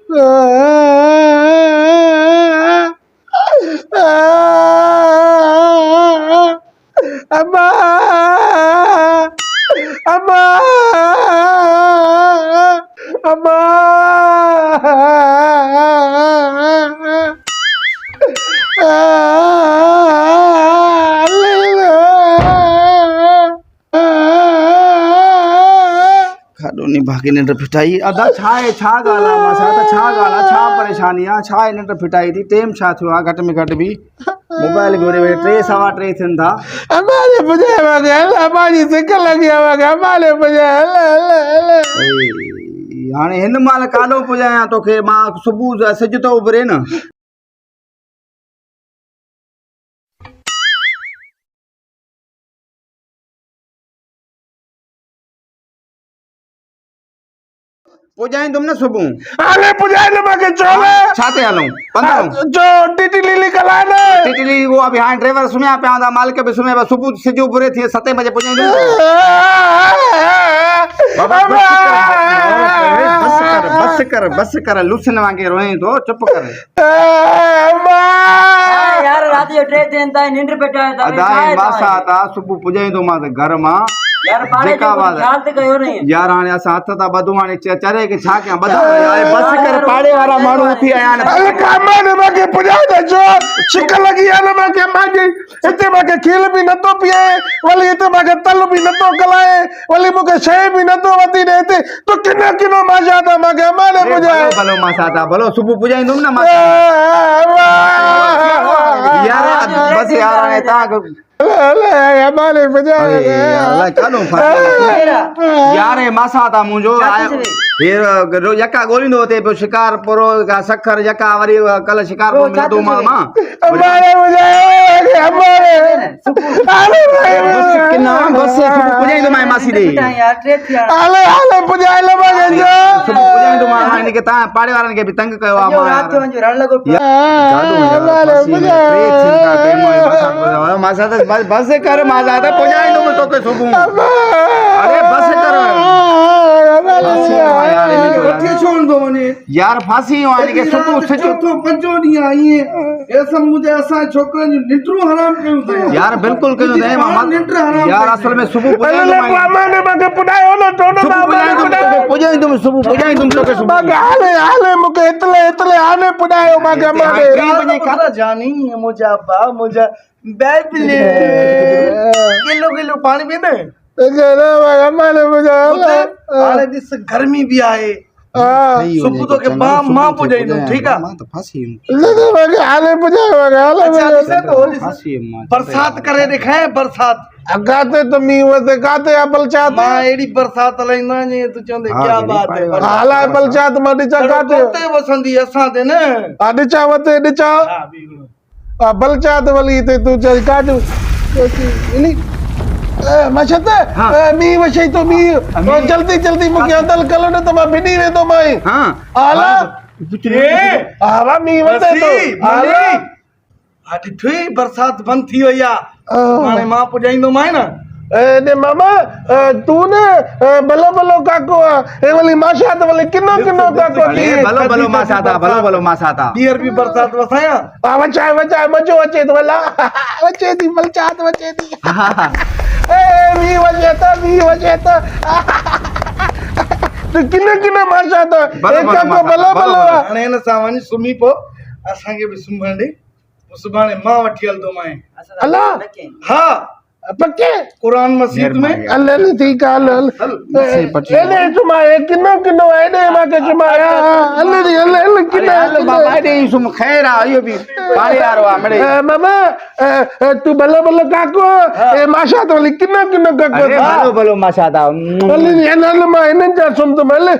Amma, Amma, Amma. खाडोनी भागी निंड फिटाई अदा छाए छा गाला मासा त छा गाला छा परेशानी आ छा निंड फिटाई थी टेम छा थियो आ घट में घट भी मोबाइल घोरे वे 3:15 थियन था हमारे बुझाए वागे अल्लाह बाजी सिक लगी वागे हमारे बुझाए हाणे हिन माल काडो पुजाया तोखे मां सुबुह सिज तो उभरे न पुजाई तुम न सुबुह आले बुझाए न मगे चोले छाते हलूं पंद्रह जो टिटी लीली कलाने टिटली वो अभी हां ड्राइवर सुम्या पे आंदा मालिक भी सुम्या सुबुह सिज उभरे थी 7 बजे पुजाई बाबा बस कर लुसन वांगे रोए तो चुप कर यार रात जो 3 दिन ताई निंड पेटा था अदाई मासा ता सुबुह पुजाई तो मां घर मां यार पाड़े जो ख्याल ते कयो नहीं यार हाणे असां हथ ता बधू हाणे चरे के छा कया बधा बस कर पाड़े वाला माण्हू उथी आया न अरे कामन मगे बुझाए दे जो छिक लगी है न मगे मागे इते मगे खील भी न तो पिए वली इते मगे तल भी न तो कलाए वली मगे छे भी न तो वती देते तो किना किनो मजा ता मगे माने बुझाए भलो मासा ता भलो सुबुह पुजाई तुम न मां यार बस यार हाणे ता हमारे बुझाए अल्लाह कानो यार मासा ता मुंजो फिर यका गोलिंदो ते शिकार पुरो सखर यका वरी कल शिकार को मिला दो मामा हमारे बुझाए हमारे किना बस पुजाई तो मां मासी दे यार 3 थिया आले आले बुझाए ल मगे जो पुजाई तो मां ने के ता पाड़े वारन के भी तंग कयो आ रात जो वंजो रण लगो हमारे बुझाए मासा बस कर मासा ता पुजाई तो तो के सुबुह अरे बस कर यार फांसी वाली के सुबुह सिजो तो पंजो डी आई है ऐसा मुझे ऐसा छोकरन जो निंड्रू हराम कयो थे यार बिल्कुल कयो दे मामा यार असल में सुबुह अल्लाह माने मगे पुडायो न टोनो पुजाई तुम सुबुह पुजाई तुम तो के सुबुह मगे आले मुके इतले आने पुडायो मगे माने 3 बजे खाना जानी मुझा बा मुझा बैबले किलो पानी पीने जरा हमारे बुझाए आले दिस गर्मी भी आए सुबह तो के मां पुजाई दूं ठीक है मां तो फांसी मगे आले बुझाए मगे आले अच्छा तो फांसी बरसात करे दिखाए बरसात अगाते तो मी वते काते अपल चात मां एडी बरसात लइना ने तू चंदे क्या बात है हाला अपल चात मडी चा काते कोते वसंदी असा दे ने अडिचा वते डिचा अपल चात वली ते तू चल काट इनी मछते मी वशे तो मी जल्दी मुके अंदर कलो न तो मैं बिनी रे तो मैं हां हाला आवा मी वते तो हाला आटी थई बरसात बंद थी होया माने मां पुजाइंदो माय ना ने मामा तू ने बलो काको ए वाली माशा तो वाली किनो काको ली भलो मासा था बियर भी बरसात वसाया वचा मजो अचे तो वाला वचे दी मलचात वचे दी ए मी वचे तो तो किनो माशा तो एक काको बलो हाणे न सावनी सुमी पो असा के भी सुमंडी सुभाणे मां वठी हल दो माए अल्लाह हां पक्के कुरान मस्जिद में अल्लाह ने ठीक है ले तुमा किनो आने मा के तुमा अल्लाह किनो बाबा दे सुम खैर आयो भी पारे यार हमड़े मामा तू बल्लो काको ए माशा तो किनो काको भलो माशा था अल्लाह ने मा इन जा सुन तो मले